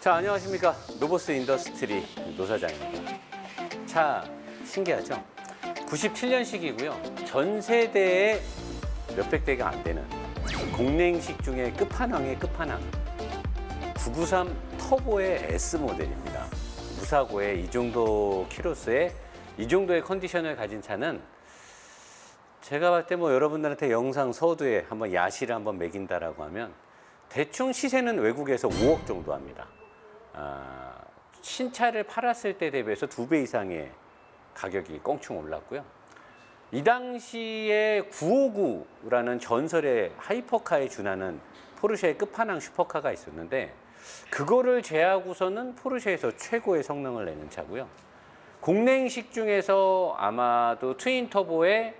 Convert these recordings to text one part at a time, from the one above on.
자, 안녕하십니까. 노보스 인더스트리 노사장입니다. 차 신기하죠? 97년식이고요. 전 세대에 몇백 대가 안 되는 공랭식 중에 끝판왕의 끝판왕 993 터보의 S 모델입니다. 무사고에 이 정도 키로수에 이 정도의 컨디션을 가진 차는 제가 봤을 때 뭐 여러분들한테 영상 서두에 한번 야시를 한번 매긴다라고 하면 대충 시세는 외국에서 5억 정도 합니다. 신차를 팔았을 때 대비해서 2배 이상의 가격이 껑충 올랐고요. 이 당시에 959라는 전설의 하이퍼카에 준하는 포르쉐의 끝판왕 슈퍼카가 있었는데 그거를 제하고서는 포르쉐에서 최고의 성능을 내는 차고요. 공랭식 중에서 아마도 트윈 터보의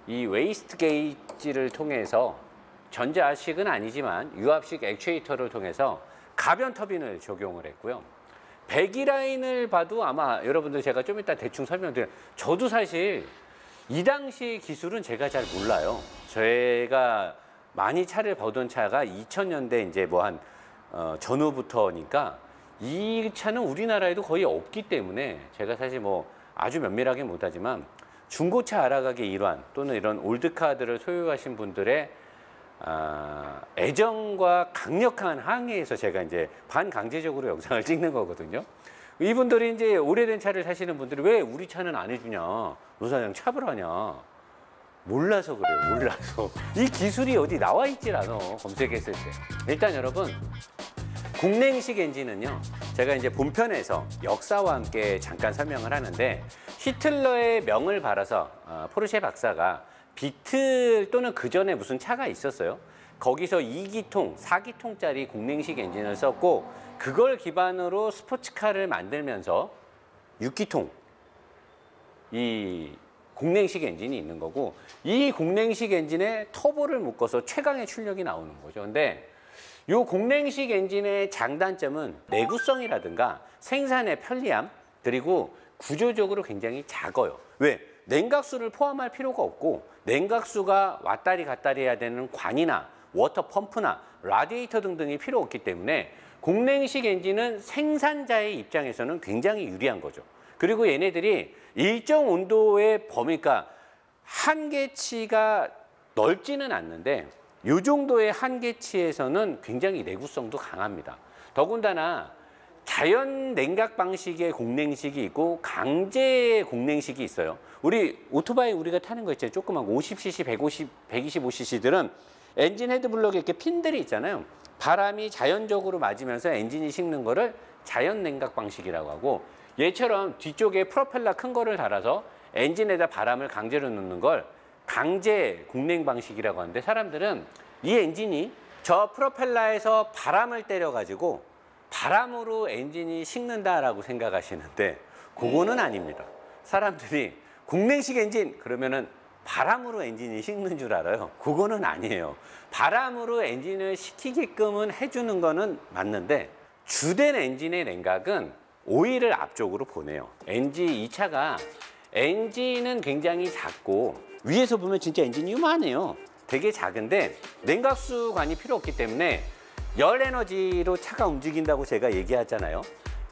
이 웨이스트 게이지를 통해서 전자식은 아니지만 유압식 액추에이터를 통해서 가변 터빈을 적용을 했고요. 배기 라인을 봐도 아마 여러분들 제가 좀 이따 대충 설명드려요. 저도 사실 이 당시 기술은 제가 잘 몰라요. 제가 많이 차를 보던 차가 2000년대 이제 뭐 한 전후부터니까 이 차는 우리나라에도 거의 없기 때문에 제가 사실 뭐 아주 면밀하게 못하지만 중고차 알아가기 일환 또는 이런 올드카들을 소유하신 분들의 애정과 강력한 항의에서 제가 이제 반강제적으로 영상을 찍는 거거든요. 이분들이 이제 오래된 차를 사시는 분들이 왜 우리 차는 안 해주냐, 노사장 차를 하냐. 몰라서 그래요, 몰라서. 이 기술이 어디 나와 있질 않아, 검색했을 때. 일단 여러분, 공랭식 엔진은요, 제가 이제 본편에서 역사와 함께 잠깐 설명을 하는데 히틀러의 명을 받아서 포르쉐 박사가 비틀 또는 그 전에 무슨 차가 있었어요. 거기서 2기통, 4기통짜리 공랭식 엔진을 썼고 그걸 기반으로 스포츠카를 만들면서 6기통 이 공랭식 엔진이 있는 거고 이 공랭식 엔진에 터보를 묶어서 최강의 출력이 나오는 거죠. 근데 이 공랭식 엔진의 장단점은 내구성이라든가 생산의 편리함 그리고 구조적으로 굉장히 작아요. 왜? 냉각수를 포함할 필요가 없고 냉각수가 왔다리 갔다리 해야 되는 관이나 워터 펌프나 라디에이터 등등이 필요 없기 때문에 공랭식 엔진은 생산자의 입장에서는 굉장히 유리한 거죠. 그리고 얘네들이 일정 온도의 범위가 한계치가 넓지는 않는데 이 정도의 한계치에서는 굉장히 내구성도 강합니다. 더군다나 자연 냉각 방식의 공랭식이 있고 강제 공랭식이 있어요. 우리 오토바이 우리가 타는 거 있잖아요. 조그만 50cc, 125cc들은 엔진 헤드블럭에 이렇게 핀들이 있잖아요. 바람이 자연적으로 맞으면서 엔진이 식는 거를 자연 냉각 방식이라고 하고 얘처럼 뒤쪽에 프로펠러 큰 거를 달아서 엔진에다 바람을 강제로 넣는 걸 강제 공랭 방식이라고 하는데 사람들은 이 엔진이 저 프로펠러에서 바람을 때려가지고 바람으로 엔진이 식는다라고 생각하시는데 그거는 아닙니다. 사람들이 공랭식 엔진 그러면은 바람으로 엔진이 식는 줄 알아요. 그거는 아니에요. 바람으로 엔진을 식히게끔은 해주는 거는 맞는데 주된 엔진의 냉각은 오일을 앞쪽으로 보내요. 이 차가 엔진은 굉장히 작고 위에서 보면 진짜 엔진이 요만해요. 되게 작은데 냉각수관이 필요 없기 때문에 열 에너지로 차가 움직인다고 제가 얘기하잖아요.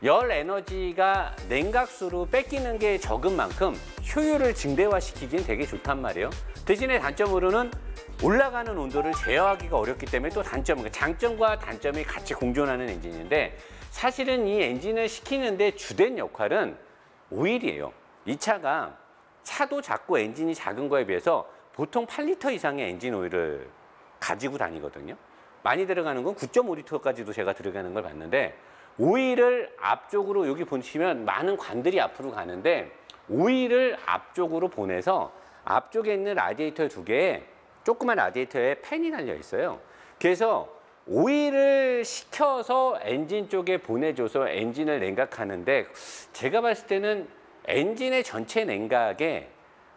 열 에너지가 냉각수로 뺏기는 게 적은 만큼 효율을 증대화시키기엔 되게 좋단 말이에요. 대신에 단점으로는 올라가는 온도를 제어하기가 어렵기 때문에 또 장점과 단점이 같이 공존하는 엔진인데 사실은 이 엔진을 식히는데 주된 역할은 오일이에요. 이 차가 차도 작고 엔진이 작은 거에 비해서 보통 8리터 이상의 엔진 오일을 가지고 다니거든요. 많이 들어가는 건 9.5리터까지도 제가 들어가는 걸 봤는데 오일을 앞쪽으로 여기 보시면 많은 관들이 앞으로 가는데 오일을 앞쪽으로 보내서 앞쪽에 있는 라디에이터 2개에 조그만 라디에이터에 팬이 달려 있어요. 그래서 오일을 식혀서 엔진 쪽에 보내줘서 엔진을 냉각하는데 제가 봤을 때는 엔진의 전체 냉각에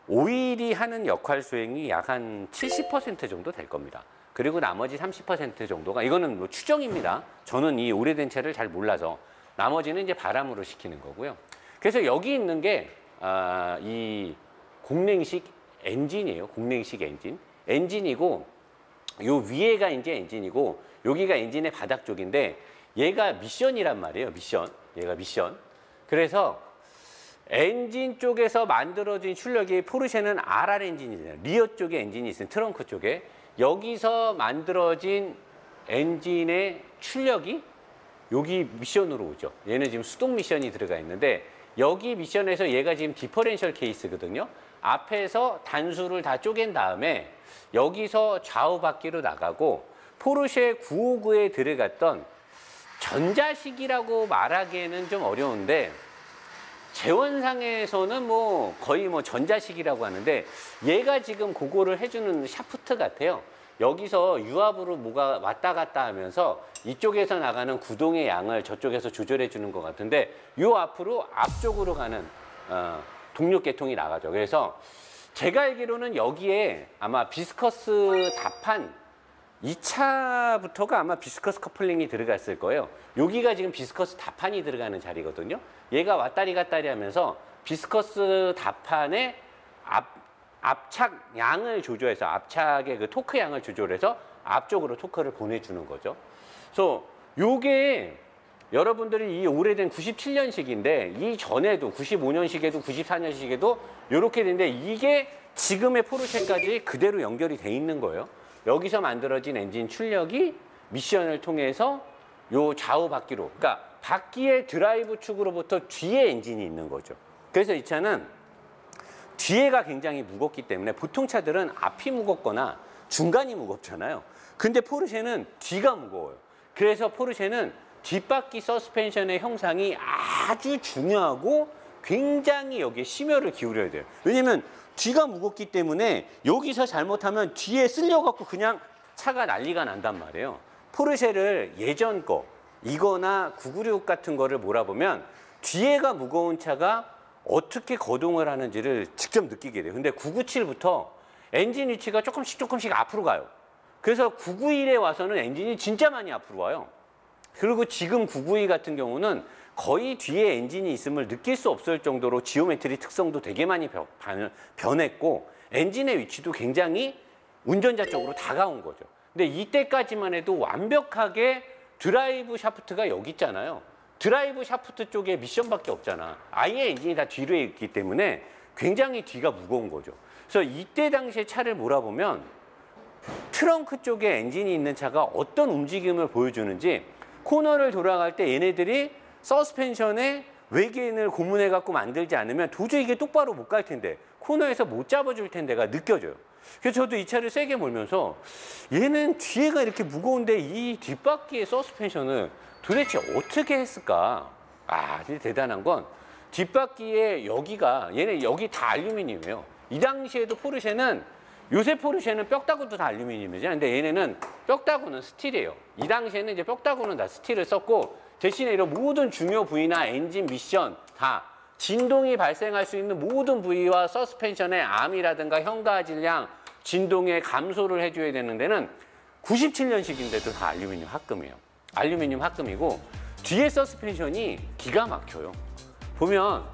오일이 하는 역할 수행이 약 한 70% 정도 될 겁니다. 그리고 나머지 30% 정도가 이거는 뭐 추정입니다. 저는 이 오래된 차를 잘 몰라서 나머지는 이제 바람으로 식히는 거고요. 그래서 여기 있는 게 이 공랭식 엔진이에요. 공랭식 엔진이고 요 위에가 이제 엔진이고 여기가 엔진의 바닥 쪽인데 얘가 미션이란 말이에요. 미션. 얘가 미션. 그래서 엔진 쪽에서 만들어진 출력이 포르쉐는 RR 엔진이잖아요. 리어 쪽에 엔진이 있어요. 트렁크 쪽에. 여기서 만들어진 엔진의 출력이 여기 미션으로 오죠. 얘는 지금 수동 미션이 들어가 있는데 여기 미션에서 얘가 지금 디퍼렌셜 케이스거든요. 앞에서 단수를 다 쪼갠 다음에 여기서 좌우 바퀴로 나가고 포르쉐 959에 들어갔던 전자식이라고 말하기에는 좀 어려운데 재원상에서는 뭐 거의 뭐 전자식이라고 하는데 얘가 지금 그거를 해주는 샤프트 같아요. 여기서 유압으로 뭐가 왔다 갔다 하면서 이쪽에서 나가는 구동의 양을 저쪽에서 조절해 주는 것 같은데 요 앞으로 앞쪽으로 가는 동력 계통이 나가죠. 그래서 제가 알기로는 여기에 아마 비스커스 답판 2차부터가 아마 비스커스 커플링이 들어갔을 거예요. 여기가 지금 비스커스 답판이 들어가는 자리거든요. 얘가 왔다리 갔다리 하면서 비스커스 답판의 압착 양을 조절해서 압착의 그 토크 양을 조절해서 앞쪽으로 토크를 보내주는 거죠. 그래서 요게 여러분들이 이 오래된 97년식인데 이 전에도 95년식에도 94년식에도 이렇게 되는데 이게 지금의 포르쉐까지 그대로 연결이 돼 있는 거예요. 여기서 만들어진 엔진 출력이 미션을 통해서 요 좌우 바퀴로, 그러니까 바퀴의 드라이브 축으로부터 뒤에 엔진이 있는 거죠. 그래서 이 차는 뒤에가 굉장히 무겁기 때문에 보통 차들은 앞이 무겁거나 중간이 무겁잖아요. 근데 포르쉐는 뒤가 무거워요. 그래서 포르쉐는 뒷바퀴 서스펜션의 형상이 아주 중요하고 굉장히 여기에 심혈을 기울여야 돼요. 왜냐면 뒤가 무겁기 때문에 여기서 잘못하면 뒤에 쓸려갖고 그냥 차가 난리가 난단 말이에요. 포르쉐를 예전 거 이거나 996 같은 거를 몰아보면 뒤에가 무거운 차가 어떻게 거동을 하는지를 직접 느끼게 돼요. 근데 997부터 엔진 위치가 조금씩 앞으로 가요. 그래서 991에 와서는 엔진이 진짜 많이 앞으로 와요. 그리고 지금 992 같은 경우는 거의 뒤에 엔진이 있음을 느낄 수 없을 정도로 지오메트리 특성도 되게 많이 변했고 엔진의 위치도 굉장히 운전자 쪽으로 다가온 거죠. 근데 이때까지만 해도 완벽하게 드라이브 샤프트가 여기 있잖아요. 드라이브 샤프트 쪽에 미션밖에 없잖아. 아예 엔진이 다 뒤로 있기 때문에 굉장히 뒤가 무거운 거죠. 그래서 이때 당시에 차를 몰아보면 트렁크 쪽에 엔진이 있는 차가 어떤 움직임을 보여주는지 코너를 돌아갈 때 얘네들이 서스펜션에 외계인을 고문해 갖고 만들지 않으면 도저히 이게 똑바로 못 갈 텐데 코너에서 못 잡아줄 텐데가 느껴져요. 그래서 저도 이 차를 세게 몰면서 얘는 뒤에가 이렇게 무거운데 이 뒷바퀴의 서스펜션을 도대체 어떻게 했을까? 아, 진짜 대단한 건 뒷바퀴에 여기가 얘네 여기 다 알루미늄이에요. 이 당시에도 포르쉐는 요새 포르쉐는 뼈다구도 다 알루미늄이죠. 근데 얘네는 뼈다구는 스틸이에요. 이 당시에는 이제 뼈다구는 다 스틸을 썼고 대신에 이런 모든 중요 부위나 엔진 미션 다 진동이 발생할 수 있는 모든 부위와 서스펜션의 암이라든가 현가 질량, 진동의 감소를 해줘야 되는 데는 97년식인데도 다 알루미늄 합금이에요. 알루미늄 합금이고 뒤에 서스펜션이 기가 막혀요. 보면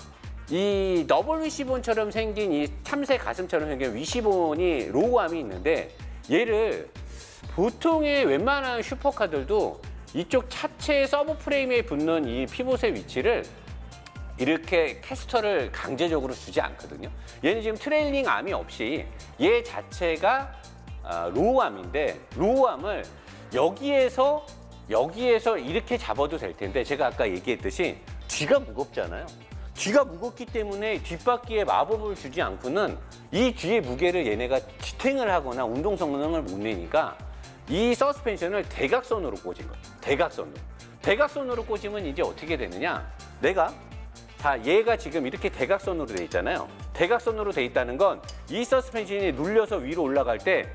이 더블 위시본처럼 생긴 이 참새 가슴처럼 생긴 위시본이 로우암이 있는데 얘를 보통의 웬만한 슈퍼카들도 이쪽 차체 서브 프레임에 붙는 이 피봇의 위치를 이렇게 캐스터를 강제적으로 주지 않거든요. 얘는 지금 트레일링 암이 없이 얘 자체가 로우암인데 로우암을 여기에서 이렇게 잡아도 될 텐데 제가 아까 얘기했듯이 뒤가 무겁잖아요. 뒤가 무겁기 때문에 뒷바퀴에 마법을 주지 않고는 이 뒤의 무게를 얘네가 지탱을 하거나 운동 성능을 못 내니까 이 서스펜션을 대각선으로 꽂은 거예요. 대각선으로 꽂으면 이제 어떻게 되느냐? 얘가 지금 이렇게 대각선으로 돼 있잖아요. 대각선으로 돼 있다는 건 이 서스펜션이 눌려서 위로 올라갈 때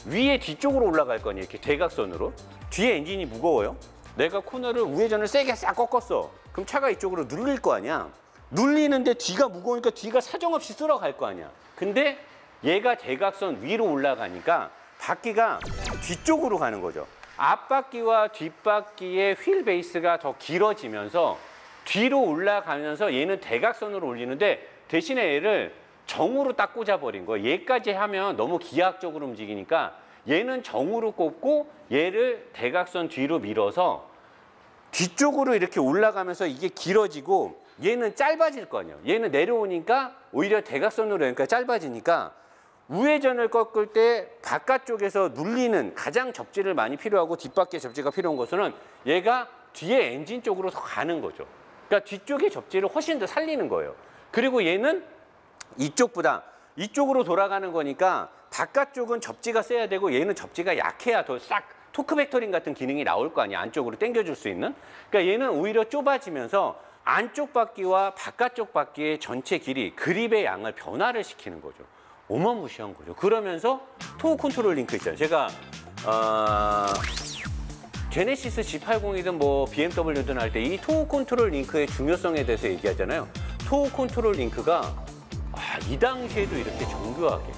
위에 뒤쪽으로 올라갈 거니 이렇게 대각선으로. 뒤에 엔진이 무거워요. 내가 코너를 우회전을 세게 싹 꺾었어. 그럼 차가 이쪽으로 눌릴 거 아니야. 눌리는데 뒤가 무거우니까 뒤가 사정없이 쓸어갈 거 아니야. 근데 얘가 대각선 위로 올라가니까 바퀴가 뒤쪽으로 가는 거죠. 앞바퀴와 뒷바퀴의 휠 베이스가 더 길어지면서 뒤로 올라가면서 얘는 대각선으로 올리는데 대신에 얘를 정으로 딱 꽂아버린 거예요. 얘까지 하면 너무 기하학적으로 움직이니까 얘는 정으로 꽂고 얘를 대각선 뒤로 밀어서 뒤쪽으로 이렇게 올라가면서 이게 길어지고 얘는 짧아질 거 아니에요. 얘는 내려오니까 오히려 대각선으로 그러니까 짧아지니까 우회전을 꺾을 때 바깥쪽에서 눌리는 가장 접지를 많이 필요하고 뒷바퀴 접지가 필요한 것은 얘가 뒤에 엔진 쪽으로 더 가는 거죠. 그러니까 뒤쪽의 접지를 훨씬 더 살리는 거예요. 그리고 얘는 이쪽보다 이쪽으로 돌아가는 거니까 바깥쪽은 접지가 세야 되고 얘는 접지가 약해야 더 싹 토크 벡터링 같은 기능이 나올 거 아니야. 안쪽으로 당겨줄 수 있는. 그러니까 얘는 오히려 좁아지면서 안쪽 바퀴와 바깥쪽 바퀴의 전체 길이, 그립의 양을 변화를 시키는 거죠. 어마무시한 거죠. 그러면서 토어 컨트롤 링크 있잖아요. 제가 제네시스 G80이든 뭐 BMW든 할 때 이 토어 컨트롤 링크의 중요성에 대해서 얘기하잖아요. 토어 컨트롤 링크가 이 당시에도 이렇게 정교하게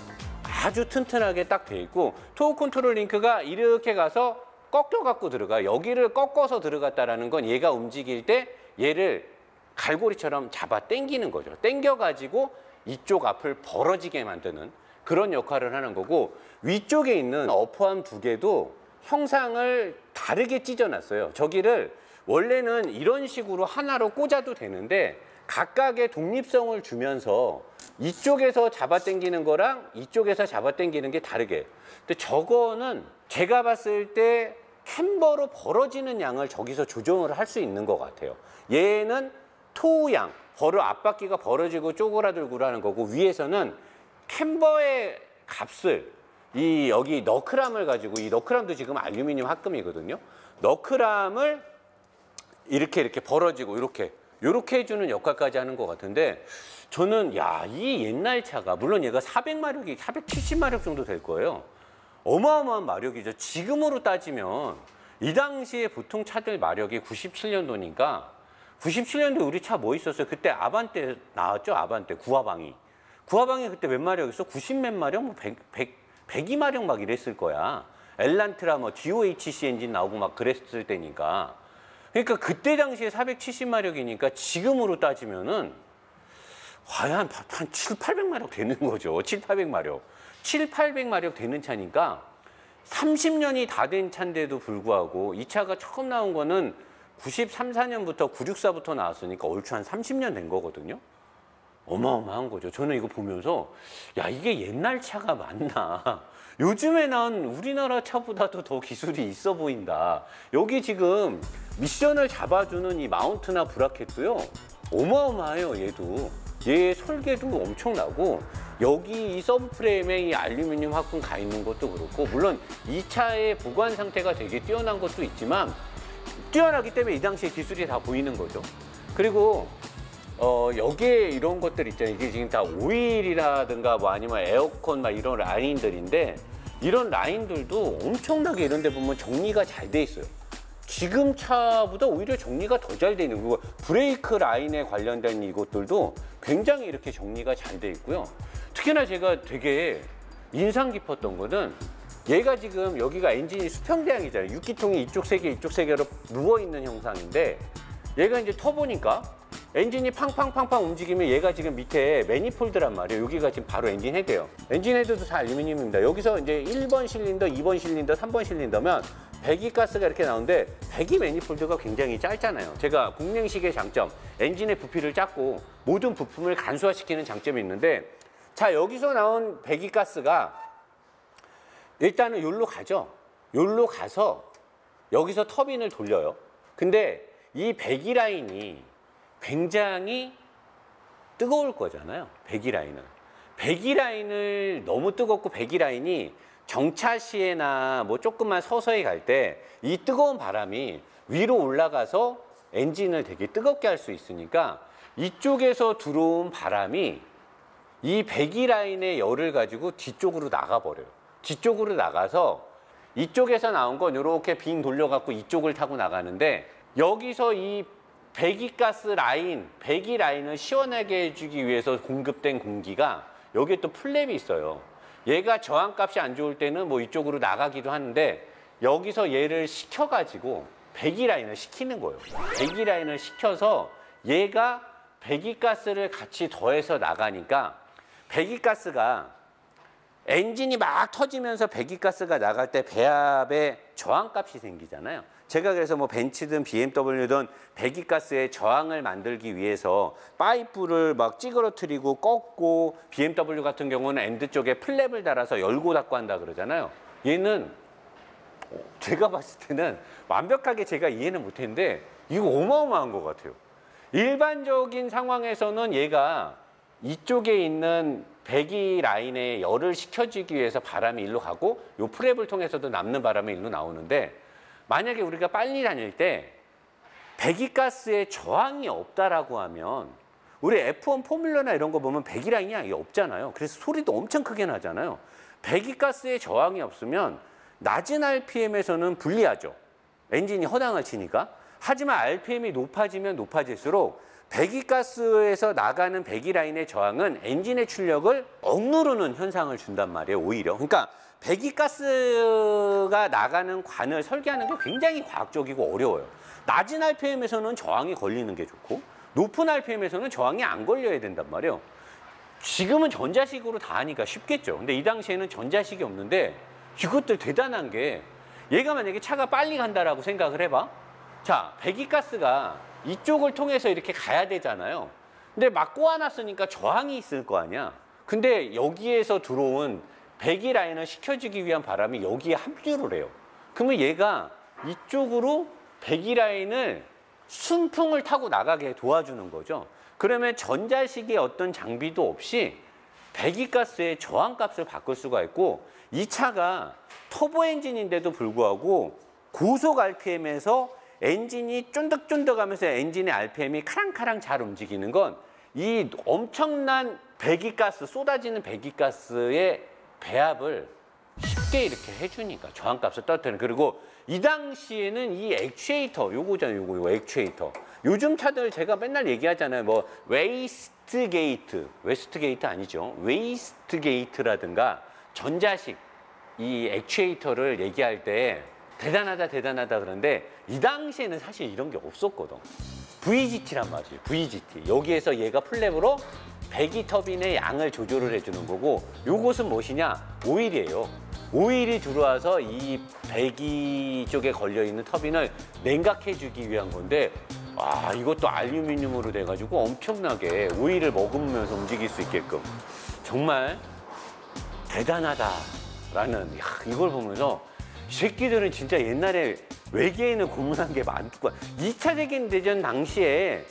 아주 튼튼하게 딱 돼 있고, 토어 컨트롤 링크가 이렇게 가서 꺾여 갖고 들어가. 여기를 꺾어서 들어갔다라는 건 얘가 움직일 때 얘를 갈고리처럼 잡아 당기는 거죠. 당겨 가지고 이쪽 앞을 벌어지게 만드는 그런 역할을 하는 거고, 위쪽에 있는 어퍼암 두 개도 형상을 다르게 찢어놨어요. 저기를 원래는 이런 식으로 하나로 꽂아도 되는데 각각의 독립성을 주면서 이쪽에서 잡아당기는 거랑 이쪽에서 잡아당기는 게 다르게. 근데 저거는 제가 봤을 때 캠버로 벌어지는 양을 저기서 조정을 할 수 있는 것 같아요. 얘는 토우양, 앞바퀴가 벌어지고 쪼그라들고 하는 거고, 위에서는 캠버의 값을 여기 너클함을 가지고, 이 너클함도 지금 알루미늄 합금이거든요. 너클함을 이렇게 벌어지고 이렇게 해주는 역할까지 하는 것 같은데, 저는 이 옛날 차가, 물론 얘가 400마력이 470마력 정도 될 거예요. 어마어마한 마력이죠. 지금으로 따지면 이 당시에 보통 차들 마력이 97년도니까 97년도에 우리 차 뭐 있었어요? 그때 아반떼 나왔죠? 아반떼 구화방이 그때 몇 마력 있어? 90몇 마력? 뭐 102마력 막 이랬을 거야. 엘란트라 뭐 DOHC 엔진 나오고 막 그랬을 때니까. 그러니까 그때 당시에 470마력이니까 지금으로 따지면은 한 7, 800마력 되는 거죠. 7, 800마력. 7, 800마력 되는 차니까 30년이 다 된 차인데도 불구하고 이 차가 처음 나온 거는 93, 4년부터 964부터 나왔으니까 얼추 한 30년 된 거거든요. 어마어마한 거죠. 저는 이거 보면서 이게 옛날 차가 맞나. 요즘에 난 우리나라 차보다도 더 기술이 있어 보인다. 여기 지금 미션을 잡아주는 이 마운트나 브라켓도요. 어마어마해요, 얘도. 얘 설계도 엄청나고, 여기 이 서브프레임에 이 알루미늄 합금 가 있는 것도 그렇고, 물론 이 차의 보관 상태가 되게 뛰어난 것도 있지만, 뛰어나기 때문에 이 당시에 기술이 다 보이는 거죠. 그리고 여기에 이런 것들 있잖아요. 이게 지금 다 오일이라든가 뭐 아니면 에어컨 막 이런 라인들인데, 이런 라인들도 엄청나게 이런 데 보면 정리가 잘 돼 있어요. 지금 차보다 오히려 정리가 더 잘 돼 있는 거고, 브레이크 라인에 관련된 이것들도 굉장히 이렇게 정리가 잘 돼 있고요. 특히나 제가 되게 인상 깊었던 거는, 얘가 지금 여기가 엔진이 수평대항이잖아요. 6기통이 이쪽 3개, 이쪽 3개로 누워있는 형상인데, 얘가 이제 터보니까 엔진이 팡팡팡팡 움직이면 얘가 지금 밑에 매니폴드란 말이에요. 여기가 지금 바로 엔진 헤드예요. 엔진 헤드도 다 알루미늄입니다. 여기서 이제 1번 실린더, 2번 실린더, 3번 실린더면 배기가스가 이렇게 나오는데, 배기 매니폴드가 굉장히 짧잖아요. 제가 공랭식의 장점, 엔진의 부피를 작고 모든 부품을 간소화시키는 장점이 있는데, 자, 여기서 나온 배기가스가 일단은 여기로 가죠. 여기로 가서 여기서 터빈을 돌려요. 근데 이 배기 라인이 굉장히 뜨거울 거잖아요. 배기 라인은. 배기 라인을 너무 뜨겁고, 배기 라인이 정차 시에나 뭐 조금만 서서히 갈 때 이 뜨거운 바람이 위로 올라가서 엔진을 되게 뜨겁게 할 수 있으니까, 이쪽에서 들어온 바람이 이 배기 라인의 열을 가지고 뒤쪽으로 나가버려요. 뒤쪽으로 나가서 이쪽에서 나온 건 이렇게 빙 돌려갖고 이쪽을 타고 나가는데, 여기서 이 배기가스 라인, 배기 라인을 시원하게 해주기 위해서 공급된 공기가, 여기에 또 플랩이 있어요. 얘가 저항값이 안 좋을 때는 뭐 이쪽으로 나가기도 하는데, 여기서 얘를 식혀가지고 배기 라인을 식히는 거예요. 배기 라인을 식혀서 얘가 배기가스를 같이 더해서 나가니까, 배기가스가 엔진이 막 터지면서 배기가스가 나갈 때 배합에 저항값이 생기잖아요. 제가 그래서 뭐 벤츠든 BMW든 배기가스의 저항을 만들기 위해서 파이프를 막 찌그러뜨리고 꺾고, BMW 같은 경우는 엔드 쪽에 플랩을 달아서 열고 닫고 한다 그러잖아요. 얘는 제가 봤을 때는 완벽하게 제가 이해는 못했는데 이거 어마어마한 것 같아요. 일반적인 상황에서는 얘가 이쪽에 있는 배기 라인에 열을 식혀주기 위해서 바람이 일로 가고 요 프랩을 통해서도 남는 바람이 일로 나오는데, 만약에 우리가 빨리 다닐 때 배기가스에 저항이 없다라고 하면, 우리 F1 포뮬러나 이런 거 보면 배기 라인이 아예 없잖아요. 그래서 소리도 엄청 크게 나잖아요. 배기가스에 저항이 없으면 낮은 RPM에서는 불리하죠. 엔진이 허당을 치니까. 하지만 RPM이 높아지면 높아질수록 배기가스에서 나가는 배기 라인의 저항은 엔진의 출력을 억누르는 현상을 준단 말이에요, 오히려. 그러니까 배기가스가 나가는 관을 설계하는 게 굉장히 과학적이고 어려워요. 낮은 RPM에서는 저항이 걸리는 게 좋고, 높은 RPM에서는 저항이 안 걸려야 된단 말이에요. 지금은 전자식으로 다 하니까 쉽겠죠. 근데 이 당시에는 전자식이 없는데, 이것들 대단한 게, 얘가 만약에 차가 빨리 간다라고 생각을 해봐. 자, 배기가스가 이쪽을 통해서 이렇게 가야 되잖아요. 근데 막 꼬아놨으니까 저항이 있을 거 아니야. 근데 여기에서 들어온 배기 라인을 식혀주기 위한 바람이 여기에 합류를 해요. 그러면 얘가 이쪽으로 배기 라인을 순풍을 타고 나가게 도와주는 거죠. 그러면 전자식의 어떤 장비도 없이 배기가스의 저항값을 바꿀 수가 있고, 이 차가 터보 엔진인데도 불구하고 고속 RPM에서 엔진이 쫀득쫀득하면서 엔진의 RPM이 카랑카랑 잘 움직이는 건 이 엄청난 배기가스, 쏟아지는 배기가스의 배합을 쉽게 이렇게 해주니까 저항값을 떨어뜨리는. 그리고 이 당시에는 이 액추에이터, 요거잖아요, 요거 액추에이터. 요즘 차들 제가 맨날 얘기하잖아요. 뭐 웨이스트 게이트 아니죠. 웨이스트 게이트라든가 전자식 이 액추에이터를 얘기할 때 대단하다 그러는데, 이 당시에는 사실 이런 게 없었거든. VGT란 말이에요. VGT. 여기에서 얘가 플랩으로 배기 터빈의 양을 조절을 해주는 거고, 요것은 무엇이냐? 오일이에요. 오일이 들어와서 이 배기 쪽에 걸려있는 터빈을 냉각해주기 위한 건데, 아, 이것도 알루미늄으로 돼가지고 엄청나게 오일을 머금으면서 움직일 수 있게끔. 정말 대단하다라는, 이걸 보면서 이 새끼들은 진짜 옛날에 외계인을 고문한 게 많고, 2차 세계대전 당시에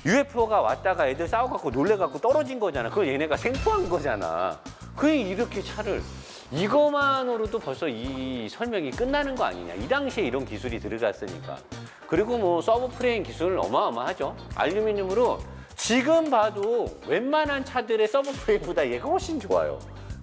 UFO가 왔다가 애들 싸워갖고 놀래갖고 떨어진 거잖아. 그걸 얘네가 생포한 거잖아. 그게 이렇게 차를, 이거만으로도 벌써 이 설명이 끝나는 거 아니냐. 이 당시에 이런 기술이 들어갔으니까. 그리고 뭐 서브 프레임 기술 어마어마하죠. 알루미늄으로 지금 봐도 웬만한 차들의 서브 프레임보다 얘가 훨씬 좋아요.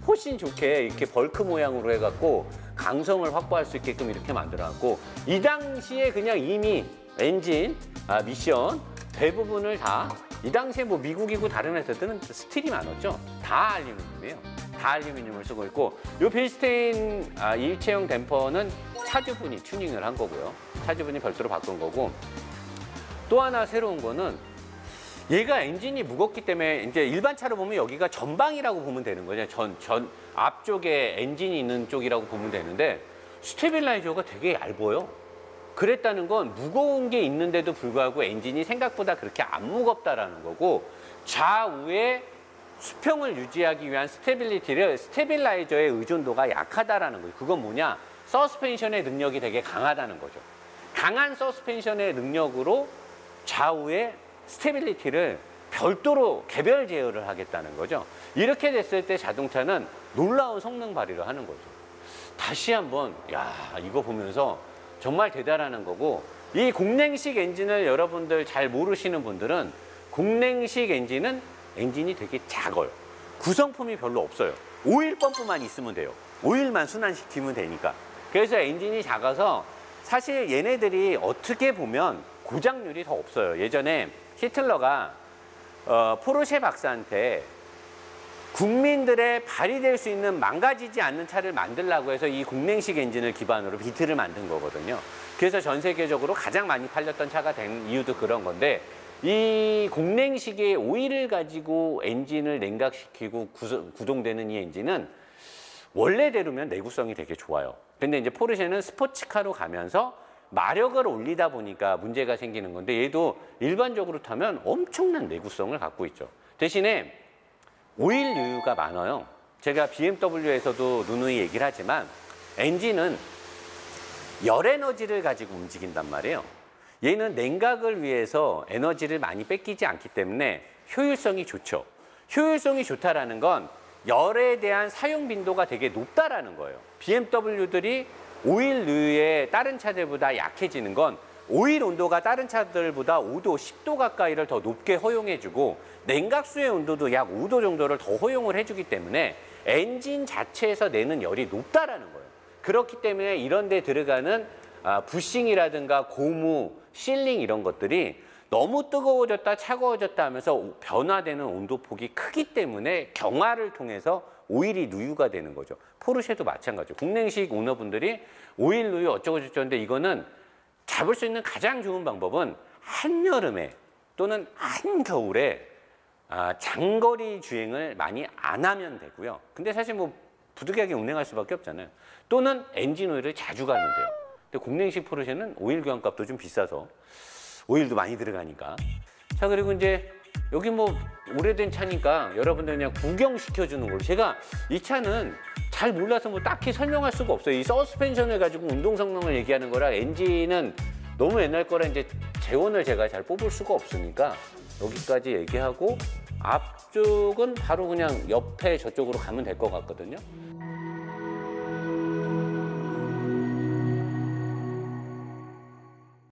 훨씬 좋게 이렇게 벌크 모양으로 해갖고 강성을 확보할 수 있게끔 이렇게 만들어놨고, 이 당시에 그냥 이미 엔진, 미션 대부분을 다, 이 당시에 뭐 미국이고 다른 회사들은 스틸이 많았죠. 다 알루미늄이에요. 다 알루미늄을 쓰고 있고, 요 빌스테인 일체형 댐퍼는 차주분이 튜닝을 한 거고요. 차주분이 별도로 바꾼 거고, 또 하나 새로운 거는 얘가 엔진이 무겁기 때문에 이제 일반 차로 보면 여기가 전방이라고 보면 되는 거죠. 앞쪽에 엔진이 있는 쪽이라고 보면 되는데, 스테빌라이저가 되게 얇아요. 그랬다는 건 무거운 게 있는데도 불구하고 엔진이 생각보다 그렇게 안 무겁다라는 거고, 좌우에 수평을 유지하기 위한 스테빌라이저의 의존도가 약하다라는 거예요. 그건 뭐냐? 서스펜션의 능력이 되게 강하다는 거죠. 강한 서스펜션의 능력으로 좌우에 스테빌리티를 별도로 개별 제어를 하겠다는 거죠. 이렇게 됐을 때 자동차는 놀라운 성능 발휘를 하는 거죠. 다시 한번 이거 보면서 정말 대단한 거고, 이 공랭식 엔진을 여러분들 잘 모르시는 분들은, 공랭식 엔진은 엔진이 되게 작아요. 구성품이 별로 없어요. 오일 펌프만 있으면 돼요. 오일만 순환시키면 되니까. 그래서 엔진이 작아서 사실 얘네들이 어떻게 보면 고장률이 더 없어요. 예전에 히틀러가 포르쉐 박사한테 국민들의 발휘될 수 있는 망가지지 않는 차를 만들려고 해서 이 공랭식 엔진을 기반으로 비트를 만든 거거든요. 그래서 전 세계적으로 가장 많이 팔렸던 차가 된 이유도 그런 건데, 이 공랭식의 오일을 가지고 엔진을 냉각시키고 구동되는 이 엔진은 원래대로면 내구성이 되게 좋아요. 근데 이제 포르쉐는 스포츠카로 가면서 마력을 올리다 보니까 문제가 생기는 건데 얘도 일반적으로 타면 엄청난 내구성을 갖고 있죠. 대신에 오일 유가 많아요. 제가 BMW에서도 누누이 얘기를 하지만 엔진은 열 에너지를 가지고 움직인단 말이에요. 얘는 냉각을 위해서 에너지를 많이 뺏기지 않기 때문에 효율성이 좋죠. 효율성이 좋다라는 건 열에 대한 사용 빈도가 되게 높다라는 거예요. BMW들이 오일 누유에 다른 차들보다 약해지는 건 오일 온도가 다른 차들보다 5도, 10도 가까이를 더 높게 허용해주고 냉각수의 온도도 약 5도 정도를 더 허용을 해주기 때문에 엔진 자체에서 내는 열이 높다라는 거예요. 그렇기 때문에 이런 데 들어가는 부싱이라든가 고무, 실링 이런 것들이 너무 뜨거워졌다 차가워졌다 하면서 변화되는 온도폭이 크기 때문에 경화를 통해서 오일이 누유가 되는 거죠. 포르쉐도 마찬가지죠. 국내식 오너분들이 오일 누유 어쩌고 저쩌고 하는데 이거는 잡을 수 있는 가장 좋은 방법은 한여름에 또는 한겨울에 장거리 주행을 많이 안 하면 되고요. 근데 사실 뭐 부득이하게 운행할 수밖에 없잖아요. 또는 엔진 오일을 자주 갈면 돼요. 근데 국내식 포르쉐는 오일 교환값도 좀 비싸서 오일도 많이 들어가니까. 자, 그리고 이제 여기 뭐 오래된 차니까 여러분들 그냥 구경시켜주는 걸로. 제가 이 차는 잘 몰라서 뭐 딱히 설명할 수가 없어요. 이 서스펜션을 가지고 운동 성능을 얘기하는 거라 엔진은 너무 옛날 거라 이제 재원을 제가 잘 뽑을 수가 없으니까 여기까지 얘기하고 앞쪽은 바로 그냥 옆에 저쪽으로 가면 될 것 같거든요.